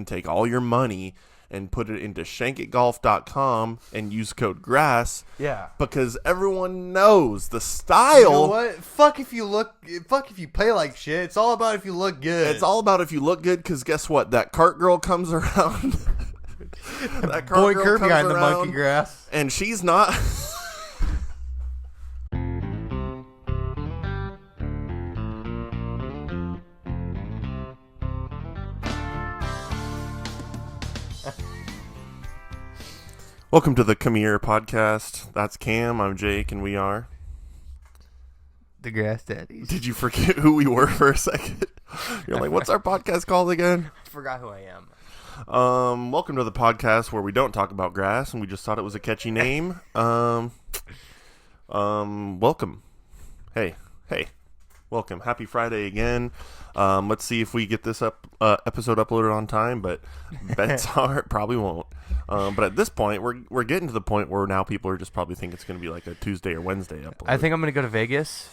and take all your money and put it into shankitgolf.com and use code GRASS. Yeah. Because everyone knows the style. You know what? Fuck if you play like shit. It's all about if you look good. It's all about if you look good, because guess what? That cart girl comes around. That cart girl comes behind around, the monkey grass. and she's not... Welcome to the Come Here Podcast. That's Cam, I'm Jake, and we are... The Grass Daddies. Did you forget who we were for a second? You're like, what's our podcast called again? I forgot who I am. Welcome to the podcast where we don't talk about grass, and we just thought it was a catchy name. Welcome. Hey. Welcome. Happy Friday again. Let's see if we get this episode uploaded on time, but bets are it probably won't. But at this point, we're getting to the point where now people are just probably think it's going to be like a Tuesday or Wednesday upload. I think I'm going to go to Vegas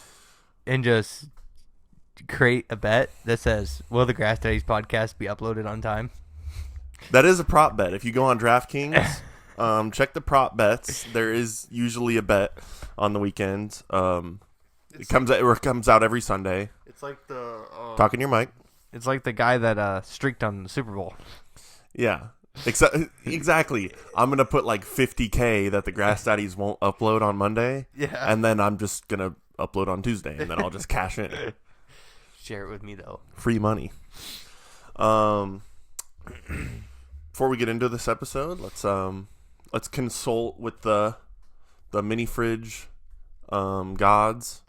and just create a bet that says, will the Grass Daddies podcast be uploaded on time? That is a prop bet. If you go on DraftKings, check the prop bets. There is usually a bet on the weekends. It comes out every Sunday. It's like the... Talking your mic. It's like the guy that streaked on the Super Bowl. Yeah. Exactly. I'm going to put like $50K that the Grass Daddies won't upload on Monday. Yeah. And then I'm just going to upload on Tuesday. And then I'll just cash in. Share it with me, though. Free money. Before we get into this episode, let's consult with the mini fridge gods,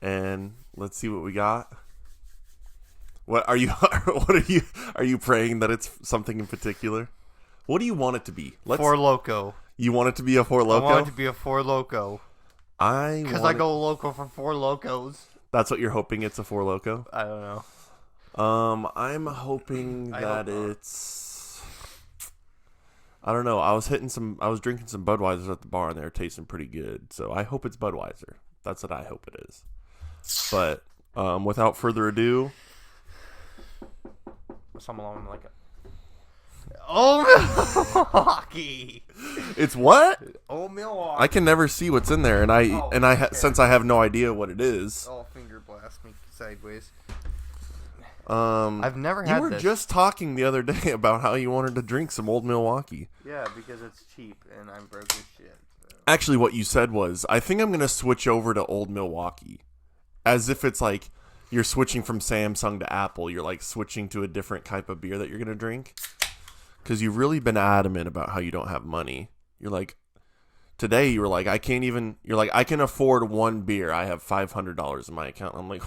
and let's see what we got. What are you praying that it's something in particular? What do you want it to be? Four Loko. You want it to be a Four Loko? I want it to be a Four Loko. Because I go loco for Four Locos. That's what you're hoping, it's a Four Loko? I don't know. I'm hoping that it's... I don't know. I was drinking some Budweisers at the bar, and they were tasting pretty good. So I hope it's Budweiser. That's what I hope it is. But without further ado... Something along like Milwaukee. It's what? Milwaukee. I can never see what's in there, since I have no idea what it is. Finger blast me sideways. I've never had. You were just talking the other day about how you wanted to drink some Old Milwaukee. Yeah, because it's cheap and I'm broke as shit. So. Actually, what you said was, I think I'm gonna switch over to Old Milwaukee, as if it's like you're switching from Samsung to Apple. You're like switching to a different type of beer that you're gonna drink. Because you've really been adamant about how you don't have money. You're like, today you were like, I can afford one beer. I have $500 in my account. I'm like,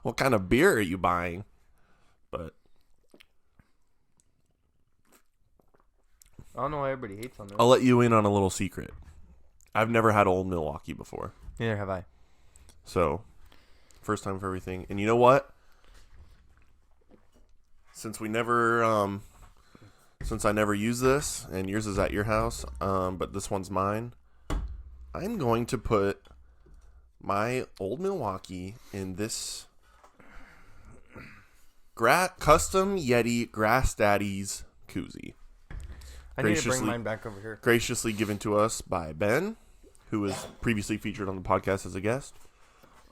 what kind of beer are you buying? But I don't know why everybody hates on this. I'll let you in on a little secret. I've never had Old Milwaukee before. Neither have I. So, first time for everything. And you know what? Since I never use this, and yours is at your house, but this one's mine, I'm going to put my Old Milwaukee in this custom Yeti Grass Daddies koozie. I need to bring mine back over here. Graciously given to us by Ben, who was previously featured on the podcast as a guest.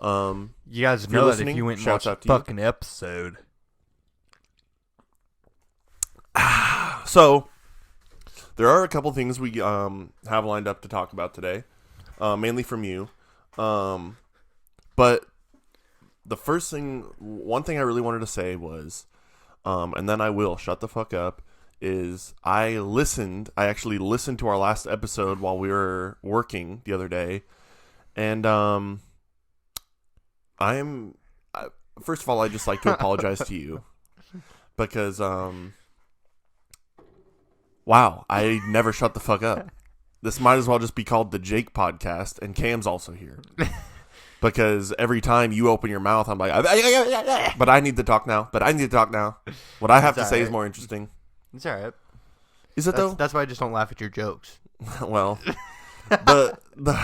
You guys know that if you went and watched the fucking episode. So, there are a couple things we have lined up to talk about today, mainly from you. But the one thing I really wanted to say was, and then I will shut the fuck up, is I actually listened to our last episode while we were working the other day, and first of all, I'd just like to apologize to you, because wow, I never shut the fuck up. This might as well just be called the Jake Podcast, and Cam's also here. Because every time you open your mouth, I'm like, but I need to talk now. What I have to say is more interesting. It's all right. Is it, though? That's why I just don't laugh at your jokes. Well, the I'm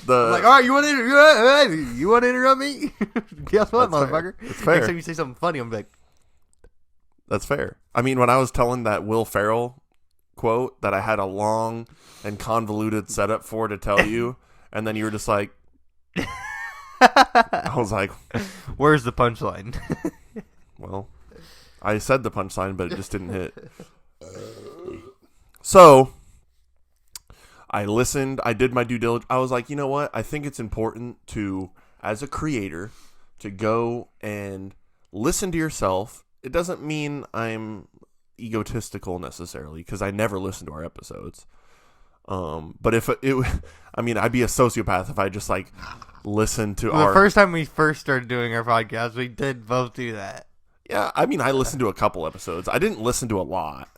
like, all right, you want to interrupt me? Guess what, That's motherfucker? fair. It's fair. Next time you say something funny, I'm like, That's fair. I mean, when I was telling that Will Ferrell quote that I had a long and convoluted setup for to tell you, and then you were just like, I was like, where's the punchline? well, I said the punchline, but it just didn't hit. So I listened. I did my due diligence. I was like, you know what? I think it's important to, as a creator, to go and listen to yourself. It doesn't mean I'm egotistical necessarily, because I never listen to our episodes. But if I mean, I'd be a sociopath if I just like listened to the first time we first started doing our podcast, we did both do that. Yeah, I mean, I listened to a couple episodes. I didn't listen to a lot.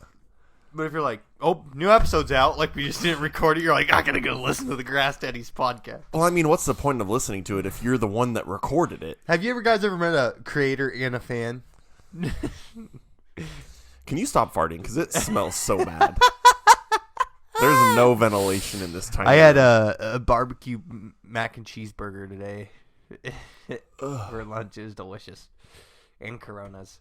But if you're like, oh, new episode's out, like we just didn't record it, you're like, I gotta go listen to the Grass Daddies podcast. Well, I mean, what's the point of listening to it if you're the one that recorded it? Have you guys ever met a creator and a fan? Can you stop farting? Because it smells so bad. There's no ventilation in this tiny I had a barbecue mac and cheese burger today for lunch. It was delicious. And Coronas.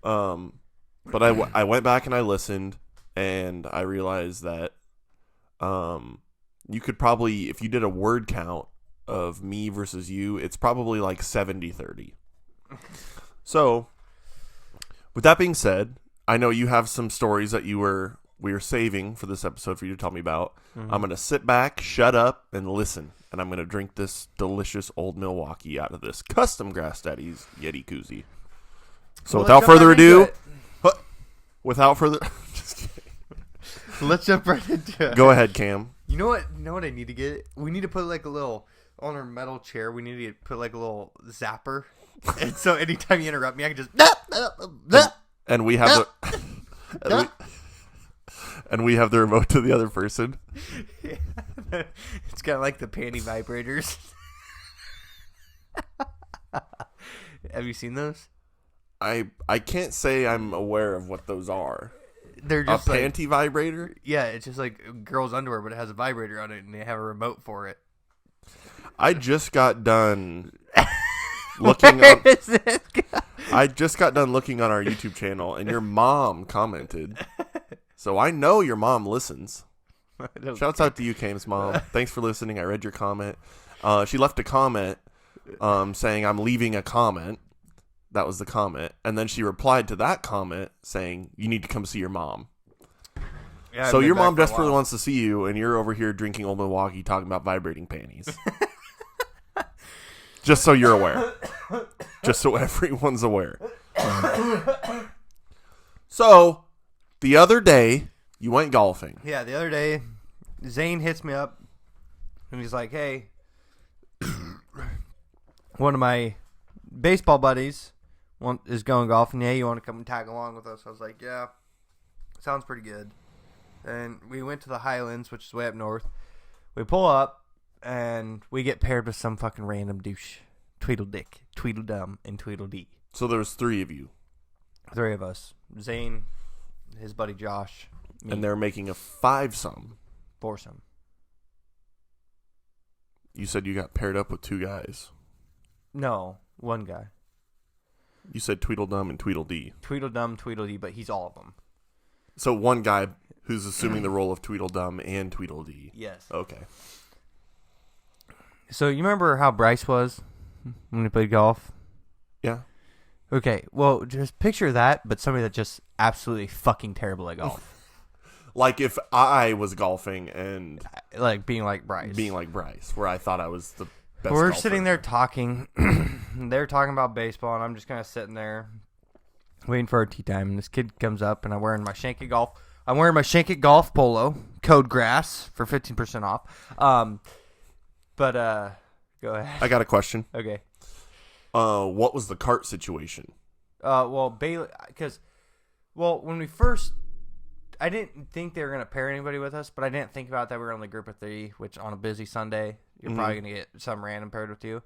But I went back and I listened, and I realized that you could probably, if you did a word count of me versus you, it's probably like 70-30. So, with that being said, I know you have some stories that we were saving for this episode for you to tell me about. Mm-hmm. I'm going to sit back, shut up, and listen. And I'm going to drink this delicious Old Milwaukee out of this custom Grass Daddies Yeti koozie. So without further ado, just kidding. Let's jump right into it. Go ahead, Cam. You know what I need to get? We need to put like a little, on our metal chair, we need to put like a little zapper. And so anytime you interrupt me, I can just... And we have the... And we have the remote to the other person. Yeah. It's kind of like the panty vibrators. Have you seen those? I can't say I'm aware of what those are. They're just a panty vibrator? Yeah, it's just like girls' underwear, but it has a vibrator on it, and they have a remote for it. I just got done looking on... I just got done looking on our YouTube channel, and your mom commented. So I know your mom listens. Shouts out to you, Cam's mom. Thanks for listening. I read your comment. She left a comment saying, I'm leaving a comment. That was the comment. And then she replied to that comment saying, you need to come see your mom. Yeah, so your mom desperately wants to see you, and you're over here drinking Old Milwaukee talking about vibrating panties. Just so you're aware. Just so everyone's aware. So, the other day, you went golfing. Yeah, the other day, Zane hits me up, and he's like, hey, one of my baseball buddies is going golfing. Yeah, you want to come and tag along with us? I was like, yeah, sounds pretty good. And we went to the Highlands, which is way up north. We pull up, and we get paired with some fucking random douche. Tweedledick, Tweedledum, and Tweedledee. So there's 3 of you. 3 of us. Zane, his buddy Josh, me. And they're making a 5-some. 4-some. You said you got paired up with 2 guys. No, 1 guy. You said Tweedledum and Tweedledee. Tweedledum, Tweedledee, but he's all of them. So 1 guy who's assuming the role of Tweedledum and Tweedledee. Yes. Okay. So you remember how Bryce was when we played golf? Yeah. Okay, well, just picture that, but somebody that's just absolutely fucking terrible at golf. Like if I was golfing and... Like being like Bryce. Being like Bryce, where I thought I was the best We're golfer. sitting there talking. They're talking about baseball, and I'm just kind of sitting there waiting for our tea time. And this kid comes up, and I'm wearing my Shankit Golf polo, code GRASS for 15% off. Go ahead. I got a question. Okay. What was the cart situation? Well, Bailey, when we first, I didn't think they were going to pair anybody with us, but I didn't think about that we were only a group of 3, which on a busy Sunday, you're probably going to get some random paired with you.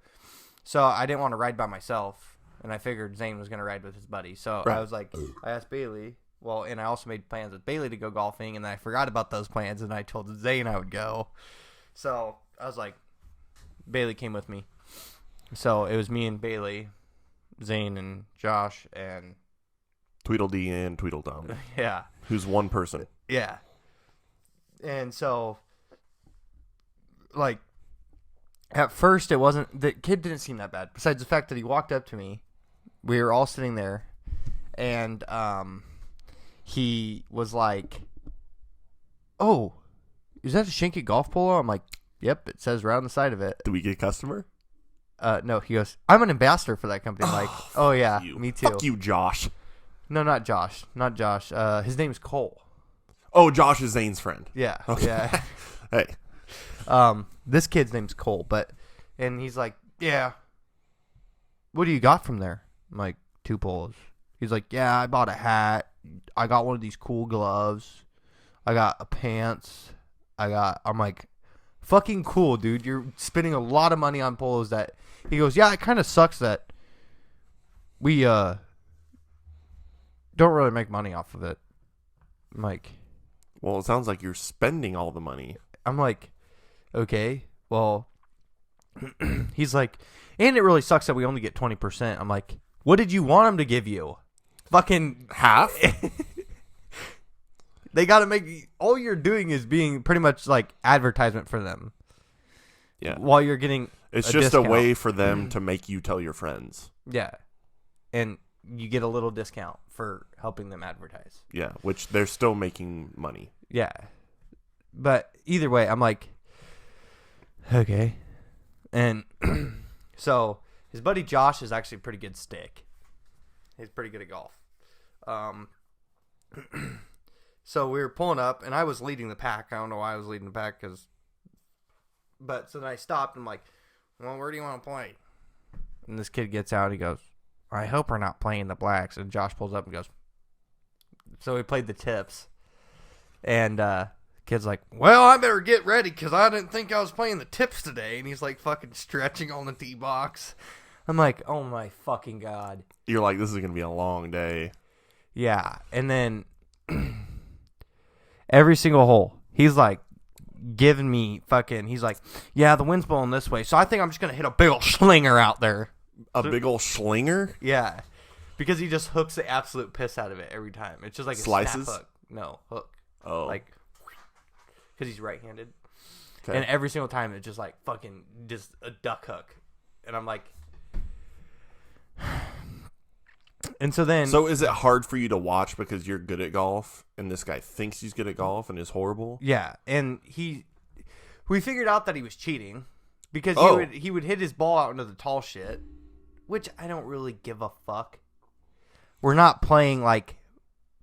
So I didn't want to ride by myself, and I figured Zane was going to ride with his buddy. So right. I was like, I asked Bailey, and I also made plans with Bailey to go golfing, and then I forgot about those plans, and I told Zane I would go. So I was like, Bailey came with me. So it was me and Bailey, Zane and Josh and Tweedledee and Tweedledum. Yeah. Who's one person. Yeah. And so, like, at first it wasn't, the kid didn't seem that bad. Besides the fact that he walked up to me, we were all sitting there, and he was like, "Oh, is that a Shanky golf polo?" I'm like, "Yep, it says right on the side of it." Do we get a customer? No, he goes, "I'm an ambassador for that company." I'm like, "Oh yeah, You. me too." Fuck you, Josh. No, not Josh. Not Josh. His name's Cole. Oh, Josh is Zane's friend. Yeah. Okay. Yeah. Hey. This kid's name's Cole, and he's like, "Yeah. What do you got from there?" I'm like, 2 polos. He's like, "Yeah, I bought a hat. I got one of these cool gloves. I got a pants. I'm like, fucking cool, dude. You're spending a lot of money on polos that." He goes, "Yeah, it kind of sucks that we don't really make money off of it." I'm like, Well, it sounds like you're spending all the money. "Okay, well," he's like, "And it really sucks that we only get 20%. I'm like, "What did you want him to give you? Fucking Half? They got to make, all you're doing is being pretty much like advertisement for them. Yeah. While you're getting It's a just discount. a way for them to make you tell your friends. Yeah. And you get a little discount for helping them advertise. Yeah, which they're still making money. Yeah. But either way, I'm like, okay. And so his buddy Josh is actually a pretty good stick. He's pretty good at golf. So we were pulling up, and I was leading the pack. I don't know why I was leading the pack, but so then I stopped, and I'm like, "Well, where do you want to play?" And this kid gets out. He goes, "I hope we're not playing the blacks." And Josh pulls up and goes, so we played the tips. And kid's like, "Well, I better get ready because I didn't think I was playing the tips today." And he's like fucking stretching on the tee box. I'm like, oh my fucking God. You're like, this is going to be a long day. Yeah. And then every single hole, he's like giving me fucking, he's like, "Yeah, the wind's blowing this way, so I think I'm just going to hit a big old slinger out there." A big old slinger? Yeah. Because he just hooks the absolute piss out of it every time. It's just like a Slices? snap hook. No, hook. Oh. Like, because he's right-handed. Okay. And every single time it's just like fucking just a duck hook. And I'm like... And so then... So is it hard for you to watch because you're good at golf and this guy thinks he's good at golf and is horrible? Yeah. And we figured out that he was cheating because he would hit his ball out into the tall shit, which I don't really give a fuck. We're not playing like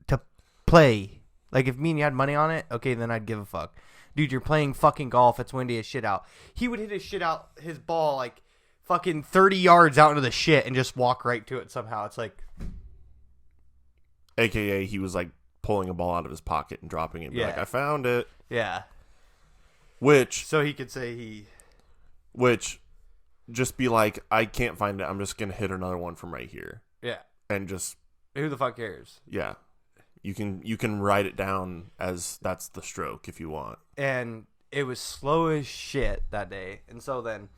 to play. Like if me and you had money on it, okay, then I'd give a fuck. Dude, you're playing fucking golf. It's windy as shit out. He would hit his ball like fucking 30 yards out into the shit and just walk right to it somehow. It's like... AKA he was like pulling a ball out of his pocket and dropping it and be like, "I found it." Yeah. Which... So he could say he... Which, just be like, "I can't find it. I'm just going to hit another one from right here." Yeah. And just... Who the fuck cares? Yeah. You can write it down as that's the stroke if you want. And it was slow as shit that day. And so then,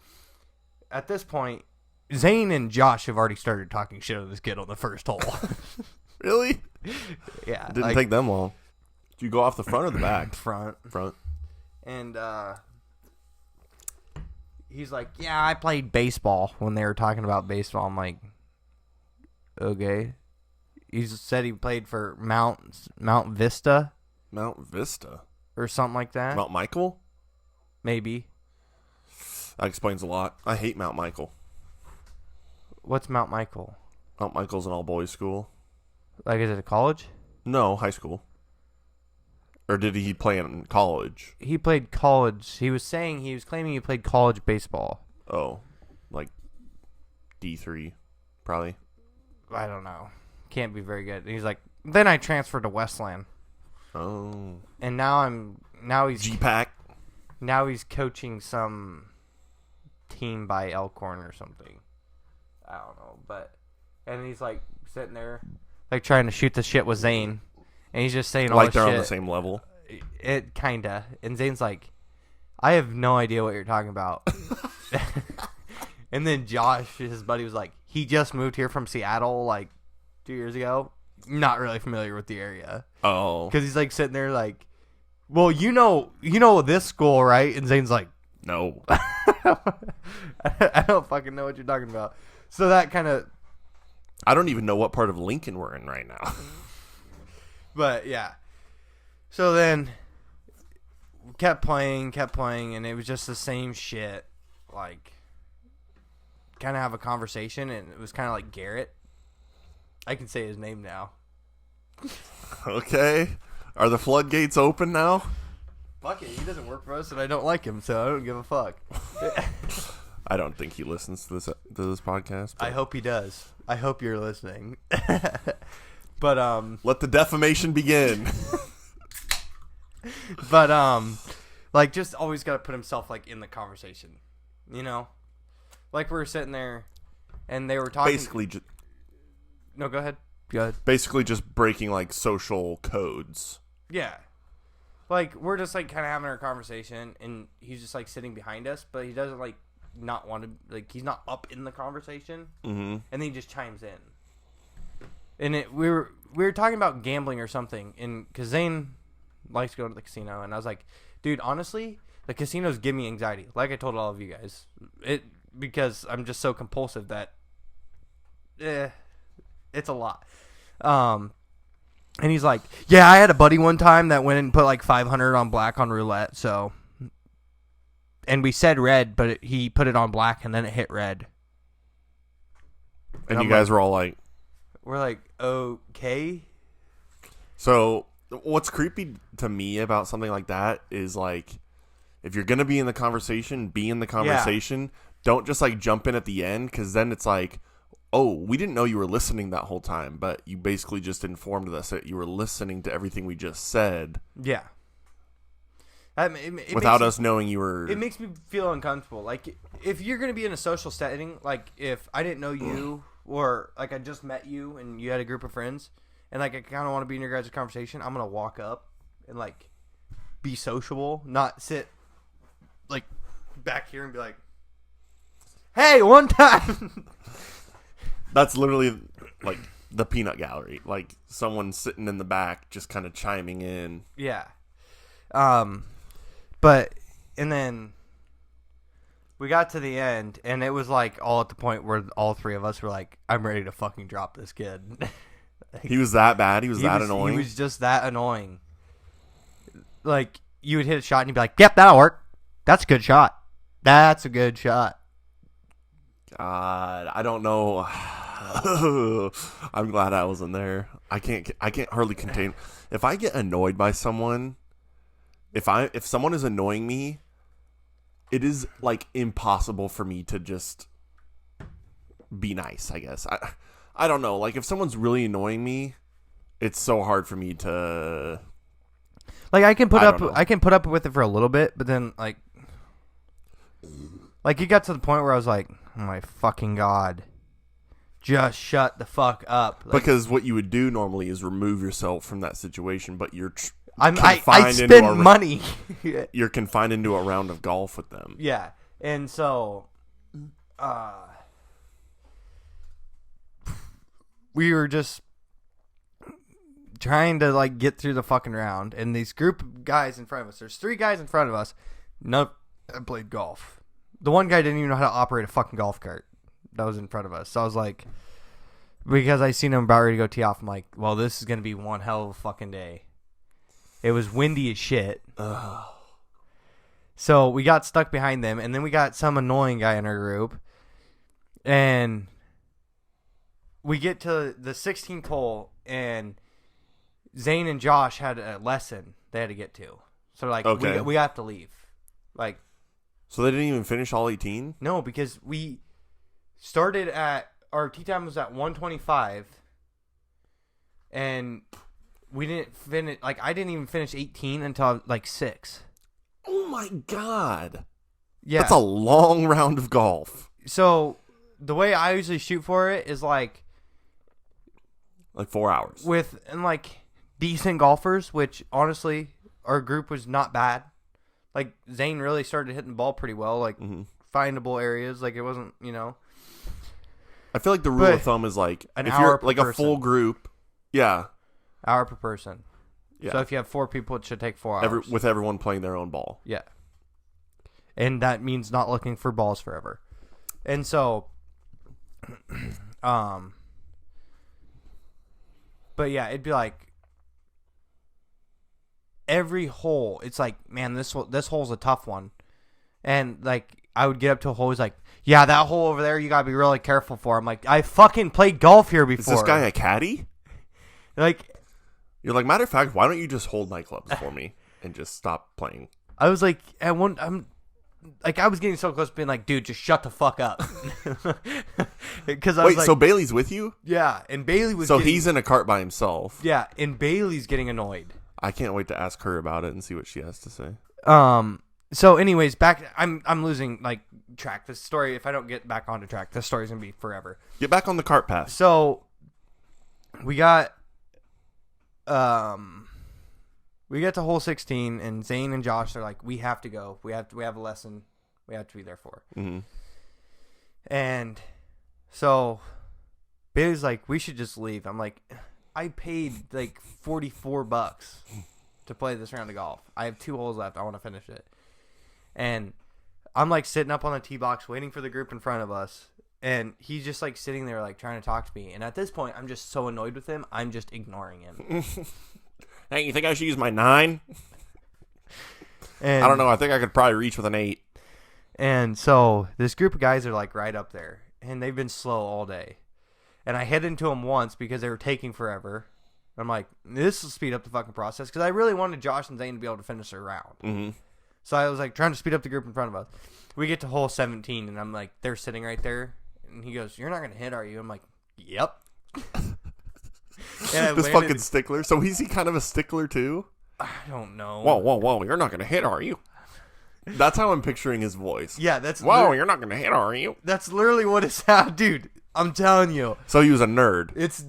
at this point, Zane and Josh have already started talking shit on this kid on the first hole. Really? Yeah. It didn't take them long. Did you go off the front or the back? Front. Front. And he's like, "Yeah, I played baseball," when they were talking about baseball. I'm like, okay. He said he played for Mount Vista. Mount Vista? Or something like that. Mount Michael? Maybe. That explains a lot. I hate Mount Michael. What's Mount Michael? Mount Michael's an all-boys school. Like, is it a college? No, high school. Or did he play in college? He played college. He was claiming he played college baseball. Oh, like D3, probably. I don't know. Can't be very good. And he's like, then I transferred to Westland. Oh. And now he's G-Pack. Now he's coaching some team by Elkhorn or something. I don't know, and he's like sitting there, like trying to shoot the shit with Zane, and he's just saying all Like this they're shit. on the same level. It kinda, and Zane's like, "I have no idea what you're talking about." And then Josh, his buddy, was like, "He just moved here from Seattle like 2 years ago." not really familiar with the area. Oh. Because he's like sitting there like, well, you know this school, right? And Zane's like, no. I don't fucking know what you're talking about. So that kind of... I don't even know what part of Lincoln we're in right now. But, yeah. So then, kept playing, and it was just the same shit. Like, kind of have a conversation, and it was kind of like Garrett. I can say his name now. Okay. Are the floodgates open now? Fuck it, he doesn't work for us, and I don't like him, so I don't give a fuck. I don't think he listens to this podcast. I hope he does. I hope you're listening. But let the defamation begin. But like, just always got to put himself like in the conversation, you know. Like, we were sitting there, and they were talking. Basically, no, go ahead. Go ahead. Basically, just breaking like social codes. Yeah. Like, we're just like kind of having our conversation, and he's just like sitting behind us, but he doesn't like not want to, like, he's not up in the conversation, and then he just chimes in. And we were talking about gambling or something, and because Zane likes going to the casino, and I was like, dude, honestly, the casinos give me anxiety. Like I told all of you guys, because I'm just so compulsive that, it's a lot. And he's like, yeah, I had a buddy one time that went and put like 500 on black on roulette. So, and we said red, but he put it on black and then it hit red. And you guys were all like, we're like, okay. So what's creepy to me about something like that is like, if you're going to be in the conversation, be in the conversation. Yeah. Don't just like jump in at the end. 'Cause then it's like, oh, we didn't know you were listening that whole time, but you basically just informed us that you were listening to everything we just said. Yeah. Without us knowing you were... It makes me feel uncomfortable. Like, if you're going to be in a social setting, like, if I didn't know you, or, like, I just met you, and you had a group of friends, and, like, I kind of want to be in your guys' conversation, I'm going to walk up and, like, be sociable, not sit, like, back here and be like, hey, one time... That's literally like the peanut gallery. Like someone sitting in the back just kind of chiming in. Yeah. But, and then we got to the end, and it was like all at the point where all three of us were like, I'm ready to fucking drop this kid. Like, he was that bad? He was that annoying? He was just that annoying. Like, you would hit a shot and you'd be like, yep, that'll work. That's a good shot. That's a good shot. God, I don't know. I'm glad I wasn't there. I can't hardly contain. If I get annoyed by someone, if someone is annoying me, it is like impossible for me to just be nice, I guess. I don't know. Like if someone's really annoying me, it's so hard for me to like I can put up with it for a little bit, but then like it got to the point where I was like, oh my fucking God. Just shut the fuck up. Like, because what you would do normally is remove yourself from that situation, but you're I spend money. You're confined into a round of golf with them. Yeah. And so we were just trying to like get through the fucking round, and these group of guys in front of us, there's 3 guys in front of us, none of them played golf. The one guy didn't even know how to operate a fucking golf cart that was in front of us. So I was like, because I seen him about ready to go tee off, I'm like, well, this is going to be one hell of a fucking day. It was windy as shit. Ugh. So we got stuck behind them, and then we got some annoying guy in our group. And we get to the 16th hole, and Zane and Josh had a lesson they had to get to. So like, okay, we have to leave. Like, so they didn't even finish all 18? No, because we started at, our tee time was at 125, and we didn't finish, like, I didn't even finish 18 until, like, 6. Oh, my God. Yeah. That's a long round of golf. So, the way I usually shoot for it is, like 4 hours. And, like, decent golfers, which, honestly, our group was not bad. Like, Zane really started hitting the ball pretty well, like, findable areas. Like, it wasn't, you know. I feel like the rule of thumb is, like, if you're, like, a full group. Yeah. Hour per person. Yeah. So if you have 4 people, it should take 4 hours. With everyone playing their own ball. Yeah. And that means not looking for balls forever. And so, but yeah, it'd be like every hole. It's like, man, this hole's a tough one. And like, I would get up to a hole. He's like, yeah, that hole over there, you gotta be really careful for. I'm like, I fucking played golf here before. Is this guy a caddy? Like, you're like, matter of fact, why don't you just hold my clubs for me and just stop playing? I was like, I was getting so close to being like, dude, just shut the fuck up. Because Wait, so Bailey's with you? Yeah, and Bailey was. So he's in a cart by himself. Yeah, and Bailey's getting annoyed. I can't wait to ask her about it and see what she has to say. So, anyways, I'm losing like track. This story, if I don't get back onto track, this story's gonna be forever. Get back on the cart path. So, we got to hole 16, and Zane and Josh are like, we have to go. We have a lesson. We have to be there for. Mm-hmm. And so Bailey's like, we should just leave. I'm like, I paid like $44 to play this round of golf. I have 2 holes left. I want to finish it. And I'm like sitting up on the tee box waiting for the group in front of us. And he's just like sitting there like trying to talk to me. And at this point, I'm just so annoyed with him. I'm just ignoring him. Hey, you think I should use my 9? And, I don't know. I think I could probably reach with an 8. And so this group of guys are like right up there. And they've been slow all day. And I hit into them once because they were taking forever. I'm like, this will speed up the fucking process. Because I really wanted Josh and Zane to be able to finish their round. Mm-hmm. So I was like trying to speed up the group in front of us. We get to hole 17 and I'm like, they're sitting right there. And he goes, you're not going to hit, are you? I'm like, yep. This fucking stickler. So is he kind of a stickler too? I don't know. Whoa. You're not going to hit, are you? That's how I'm picturing his voice. Yeah, that's... Whoa, you're not going to hit, are you? That's literally what it sounds... Dude, I'm telling you. So he was a nerd. It's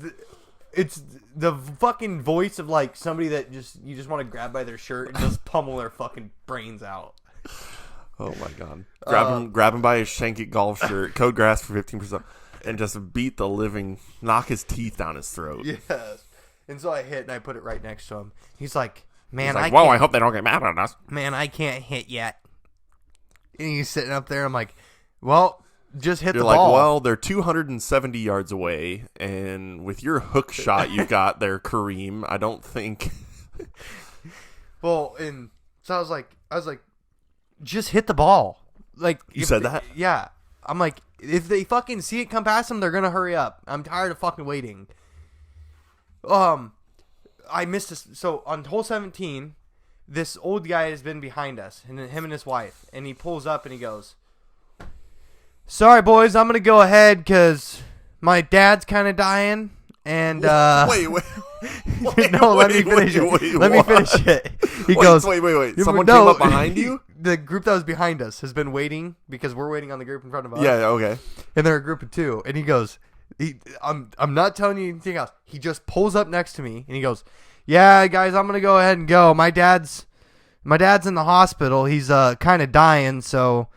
the fucking voice of like somebody that you just want to grab by their shirt and just pummel their fucking brains out. Oh my god! Grab him by his Shank golf shirt, code grass for 15%, and just beat the knock his teeth down his throat. Yes. And so I hit and I put it right next to him. He's like, man, whoa! I hope they don't get mad at us. Man, I can't hit yet. And he's sitting up there. I'm like, well, just hit the ball. You're like, well, they're 270 yards away, and with your hook shot you got there, Kareem, I don't think. Well, and so I was like, just hit the ball. Like you said that? Yeah. I'm like, if they fucking see it come past them, they're gonna hurry up. I'm tired of fucking waiting. I missed this. So on hole 17, this old guy has been behind us, and him and his wife, and he pulls up and he goes, sorry boys, I'm gonna go ahead because my dad's kind of dying. And wait. No, let me finish it. Let me finish it. He goes, wait. Someone came up behind you? The group that was behind us has been waiting because we're waiting on the group in front of us. Yeah, okay. And they're a group of 2. And he goes, I'm not telling you anything else. He just pulls up next to me and he goes, yeah, guys, I'm gonna go ahead and go. My dad's in the hospital. He's kind of dying, so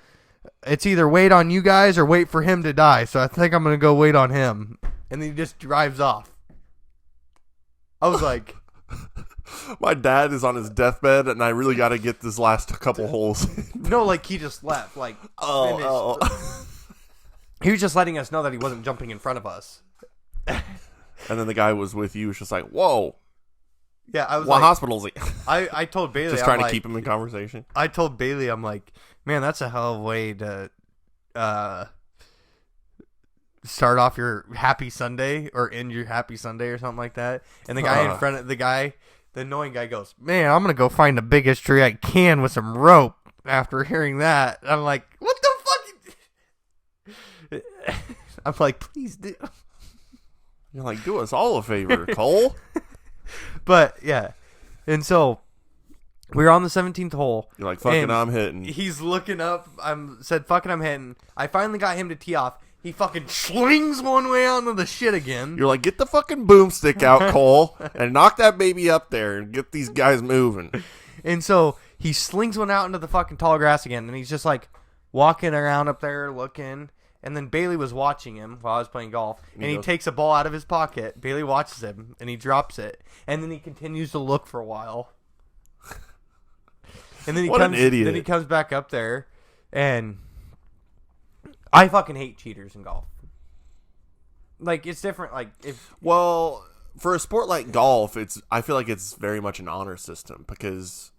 it's either wait on you guys or wait for him to die. So I think I'm gonna go wait on him. And then he just drives off. I was like... My dad is on his deathbed, and I really got to get this last couple holes. No, like, he just left. Like, He was just letting us know that he wasn't jumping in front of us. And then the guy was with you. Was just like, whoa. Yeah, I was what hospital is he? I told Bailey... Just trying to keep him in conversation. I told Bailey, I'm like, man, that's a hell of a way to... start off your happy Sunday or end your happy Sunday or something like that. And the guy in front of the annoying guy goes, man, I'm going to go find the biggest tree I can with some rope after hearing that. I'm like, what the fuck? I'm like, please do. You're like, do us all a favor, Cole. But yeah. And so we were on the 17th hole. You're like, fucking I'm hitting. He's looking up. Said, fucking I'm hitting. I finally got him to tee off. He fucking slings one way out into the shit again. You're like, get the fucking boomstick out, Cole, and knock that baby up there and get these guys moving. And so he slings one out into the fucking tall grass again, and he's just like walking around up there looking. And then Bailey was watching him while I was playing golf. And he goes, takes a ball out of his pocket. Bailey watches him, and he drops it. And then he continues to look for a while. And then What an idiot. Then he comes back up there, and I fucking hate cheaters in golf. Like, it's different. Like, well, for a sport like golf, I feel like it's very much an honor system because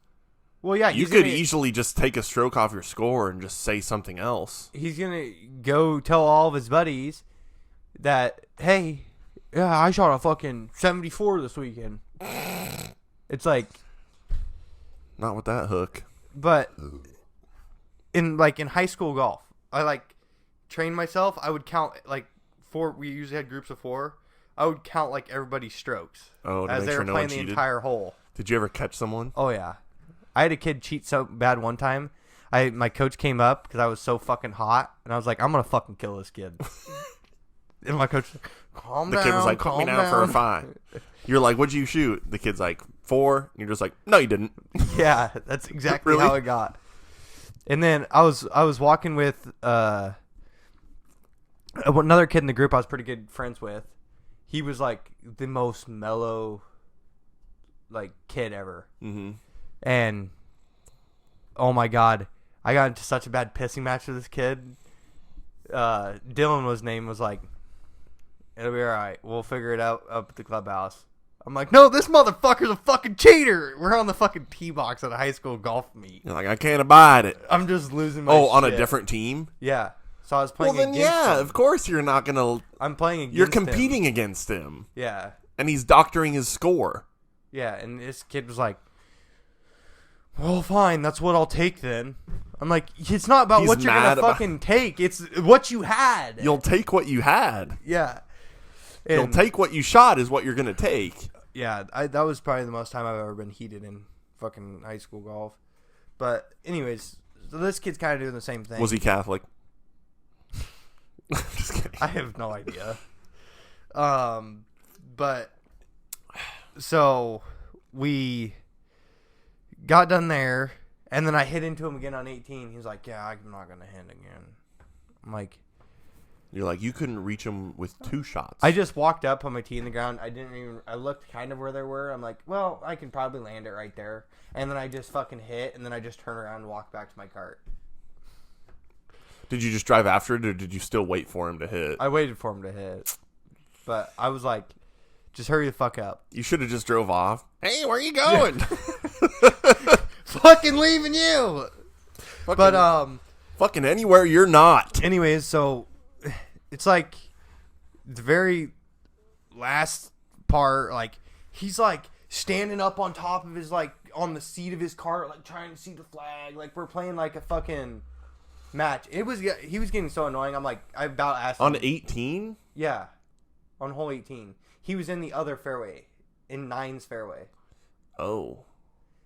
well, yeah, you could easily just take a stroke off your score and just say something else. He's gonna go tell all of his buddies that, hey, yeah, I shot a fucking 74 this weekend. It's like, not with that hook. but in high school golf, I trained myself. I would count four. We usually had groups of 4. I would count everybody's strokes as they were playing the entire hole. Did you ever catch someone? Oh yeah, I had a kid cheat so bad one time. My coach came up because I was so fucking hot, and I was like, I'm gonna fucking kill this kid. And my coach was like, calm down. The kid was like, put me down for a fine. You're like, what'd you shoot? The kid's like, 4. And you're just like, no, you didn't. Yeah, that's exactly Really? how it got. And then I was walking with another kid in the group I was pretty good friends with. He was like the most mellow kid ever. Mm-hmm. And oh my god, I got into such a bad pissing match with this kid. Dylan was name was like, it'll be alright, we'll figure it out up at the clubhouse. I'm like, no, this motherfucker's a fucking cheater. We're on the fucking tee box at a high school golf meet. You're like, I can't abide it. I'm just losing my on shit. a different team? Yeah. So I was playing against him. Of course you're not going to... I'm playing against him. You're competing against him. Yeah. And he's doctoring his score. Yeah, and this kid was like, well, fine, that's what I'll take then. I'm like, it's not about what you're going to fucking take. It's what you had. You'll take what you had. Yeah. You'll take what you shot is what you're going to take. Yeah, that was probably the most time I've ever been heated in fucking high school golf. But anyways, so this kid's kind of doing the same thing. Was he Catholic? Just kidding. I have no idea. But so we got done there, and then I hit into him again on 18. He's like, yeah, I'm not going to hit again. I'm like... You're like, you couldn't reach him with 2 shots. I just walked up on my tee in the ground. I looked kind of where they were. I'm like, well, I can probably land it right there. And then I just fucking hit, and then I just turn around and walk back to my cart. Did you just drive after it, or did you still wait for him to hit? I waited for him to hit. But I was like, just hurry the fuck up. You should have just drove off. Hey, where are you going? Fucking leaving you! Fucking anywhere you're not. Anyways, so... It's like the very last part, he's standing up on top of his on the seat of his cart, trying to see the flag, we're playing a fucking match. He was getting so annoying. I'm like, I about asked him. On 18? Yeah, on hole 18. He was in the other fairway, in 9's fairway. Oh.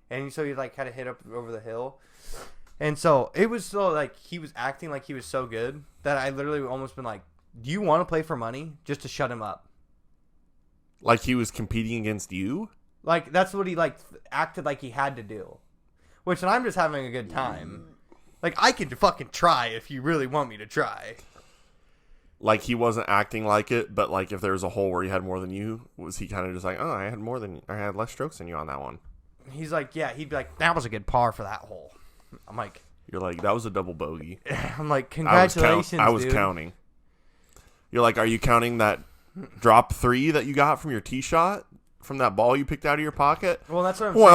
And so he had to hit up over the hill. And so it was so he was acting like he was so good that I literally almost been like, do you want to play for money just to shut him up? Like he was competing against you? That's what he acted like he had to do. Which, and I'm just having a good time. I could fucking try if you really want me to try. He wasn't acting like it, but if there was a hole where he had more than you, was he kind of just like, oh, I had less strokes than you on that one? He's like, yeah, he'd be like, that was a good par for that hole. I'm like, you're like, that was a double bogey. I'm like, congratulations, I was dude. counting. You're like, are you counting that drop 3 that you got from your tee shot? From that ball you picked out of your pocket? Well, that's what I'm saying.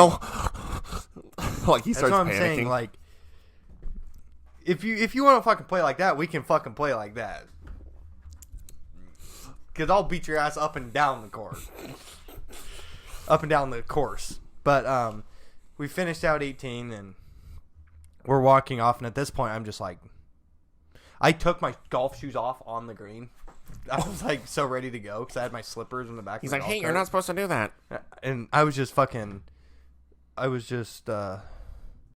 He starts panicking. Saying, if you want to fucking play like that, we can fucking play like that. Because I'll beat your ass up and down the course. Up and down the course. But we finished out 18, and we're walking off, and at this point, I'm just like, I took my golf shoes off on the green. I was so ready to go because I had my slippers in the back. He's like, hey, you're not supposed to do that. And I was just